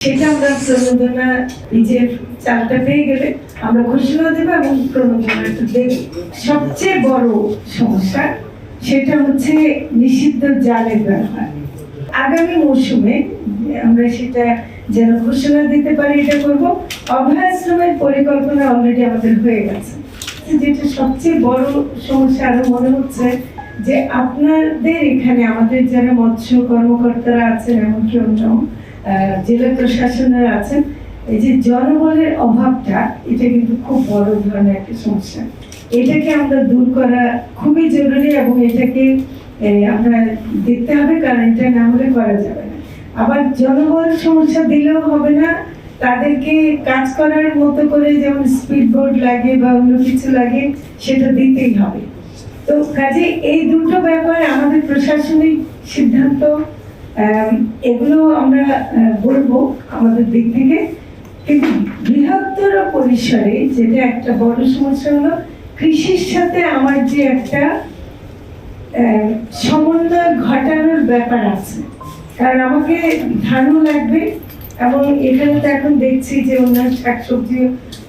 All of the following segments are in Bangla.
সেটা আমরা প্রণোদনা নিজের চালটা পেয়ে গেলে আমরা ঘোষণা দেবো এবং প্রণোদনাটা দেব। সবচেয়ে বড় সমস্যা সেটা হচ্ছে নিষিদ্ধ জালের ব্যবহার। আগামী মৌসুমে আমরা সেটা যেন ঘোষণা দিতে পারি, এটা করব। অভয়াশ্রমের পরিকল্পনা অলরেডি আমাদের হয়ে গেছে। যেটা সবচেয়ে বড় সমস্যা আরো মনে হচ্ছে যে আপনাদের এখানে আমাদের যারা মৎস্য কর্মকর্তারা আছেন, এমনকি অন্য জেলা প্রশাসনের আছেন, এই যে জনবলের অভাবটা, এটা কিন্তু খুব বড় ধরনের একটা সমস্যা। এটাকে আমরা দূর করা খুবই জরুরি এবং এটাকে আমরা দেখতে হবে, কারণ এটা না হলে করা যাবে না। আবার জনবল সমস্যা দিলেও হবে না, তাদেরকে কাজ করার মতো করে যেমন স্পিড বোর্ড লাগে বা অন্য কিছু লাগে সেটা দিতেই হবে। তো কাজে এই দুটো ব্যাপার আমাদের প্রশাসনিক সিদ্ধান্ত, এগুলো আমরা বলবো আমাদের দিক থেকে। কিন্তু বৃহত্তর পরিসরে যেটা একটা বড় সমস্যা হলো কৃষির সাথে আমার যে একটা সমন্বয় ঘটানোর ব্যাপার আছে। কারণ আমাকে ধানও লাগবে এবং এখানে তো এখন দেখছি যে অন্যান্য শাকসবজি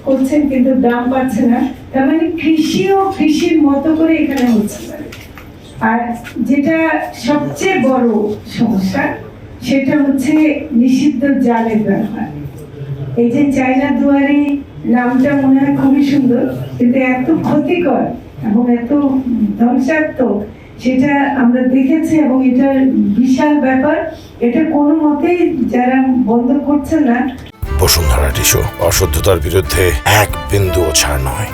করছেন কিন্তু দাম পাচ্ছে না, তার মানে কৃষিও কৃষির মতো করে এখানে হচ্ছে। আর যেটা সবচেয়ে বড় সমস্যা সেটা হচ্ছে নিষিদ্ধ জালের ব্যবহার। এই যে চায়না দুয়ারি নামটা মনে হয় খুবই সুন্দর, কিন্তু এত ক্ষতিকর এবং এত ধ্বংসাত্মক সেটা আমরা দেখেছি এবং এটার বিশাল ব্যাপার। এটা কোনো মতেই যারা বন্ধ করছে না। বসুন্ধরা টিস্যু অশুদ্ধতার বিরুদ্ধে এক বিন্দুও ছাড় নয়।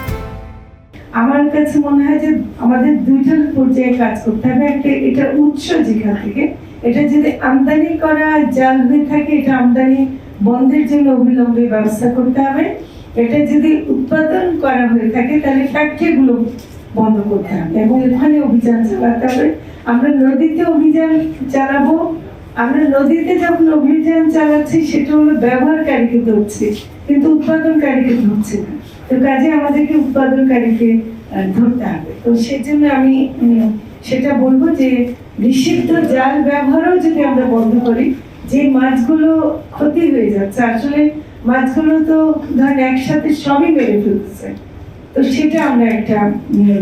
আমার কাছে মনে হয় যে আমাদের দুইটার পর্যায়ে কাজ করতে হবে। একটা, এটা উৎস যেখান থেকে, এটা যদি আমদানি করা জাল হয়ে থাকে এটা আমদানি বন্ধের জন্য অবিলম্বে ব্যবস্থা করতে হবে। এটা যদি উৎপাদন করা হয়ে থাকে তাহলে ফ্যাক্টরিগুলো বন্ধ করতে হবে এবং এখানে অভিযান চালাতে হবে। আমরা নদীতে অভিযান চালাবো। আমরা নদীতে যখন অভিযান চালাচ্ছি সেটা হলো ব্যবহারকারীকে ধরছি, কিন্তু উৎপাদনকারীকে ধরছি না। তো কাজে আমাদেরকে উৎপাদনকারীকে ধরতে হবে। তো সেজন্য আমি সেটা বলবো যে নিষিদ্ধ জাল ব্যবহারও যদি আমরা বন্ধ করি, যে মাছগুলো ক্ষতি হয়ে যাচ্ছে, আসলে মাছগুলো তো ধরেন একসাথে সবই মেরে ফেলতেছে, তো সেটা আমরা একটা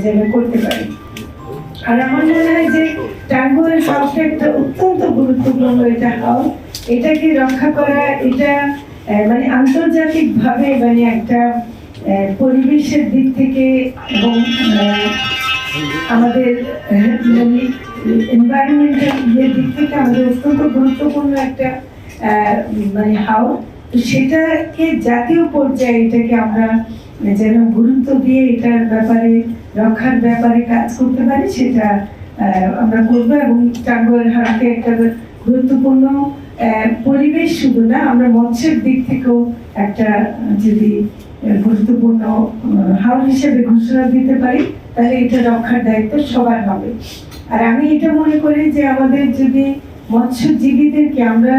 যেন করতে পারি। আর আমার মনে হয় যে টাঙ্গুয়ার হাউসটা একটা অত্যন্ত গুরুত্বপূর্ণ এটা হাউস, এটাকে রক্ষা করা, এটা মানে আন্তর্জাতিক ভাবে মানে একটা পরিবেশের দিক থেকে এবং আমাদের এনভায়রনমেন্টাল দিক থেকে আমাদের অত্যন্ত গুরুত্বপূর্ণ একটা মানে হাউস। তো সেটাকে জাতীয় পর্যায়ে এটাকে আমরা যেন গুরুত্ব দিয়ে এটার ব্যাপারে রক্ষার ব্যাপারে কাজ করতে পারি, সেটা আমরা করবো। এবং টাঙ্গুয়ার হাটকে একটা গুরুত্বপূর্ণ পরিবেশ শুধু না, আমরা মৎস্যের দিক থেকেও একটা যদি গুরুত্বপূর্ণ হাউস হিসেবে ঘোষণা দিতে পারি তাহলে এটা রক্ষার দায়িত্ব সবার হবে। আর আমি এটা মনে করি যে আমাদের যদি মৎস্যজীবীদেরকে আমরা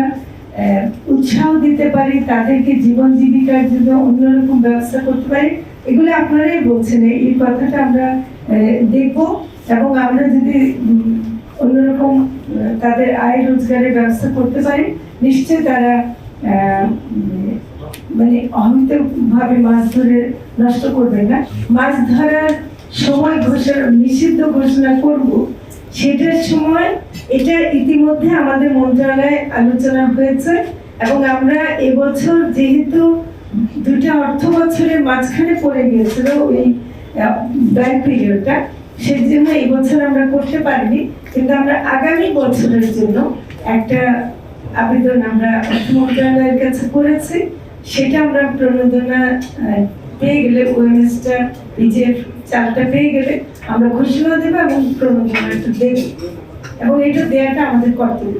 উৎসাহ দিতে পারি, তাদেরকে জীবন জীবিকার জন্য অন্যরকম ব্যবস্থা করতে পারি, এগুলো আপনারাই বলছেন, এই কথাটা আমরা দেখবো। এবং আমরা যদি অন্যরকম তাদের আয় রোজগারের ব্যবস্থা করতে পারি, নিশ্চয় তারা মানে অহিত ভাবে মাছ ধরে নষ্ট করবে না। মাছ ধরার সময় নিষিদ্ধ ঘোষণা করব, সেটার সময় এটা ইতিমধ্যে আমাদের মন্ত্রণালয়ে আলোচনা হয়েছে এবং আমরা এবছর যেহেতু দুটা অর্থ বছরের মাঝখানে পড়ে গিয়েছিল ওই ব্যাক পিরিয়ডটা, সেই জন্য এই বছর আমরা করতে পারিনি, কিন্তু আমরা আগামী বছরের জন্য একটা আবেদন আমরা অর্থ মন্ত্রণালয়ের কাছে করেছি। সেটা আমরা প্রণোদনা পেয়ে গেলে, ওএমএসটা নিজের চালটা পেয়ে গেলে আমরা ঘোষণা দেবো এবং প্রণোদনাটা দেব, এবং এটা দেওয়াটা আমাদের কর্তব্য।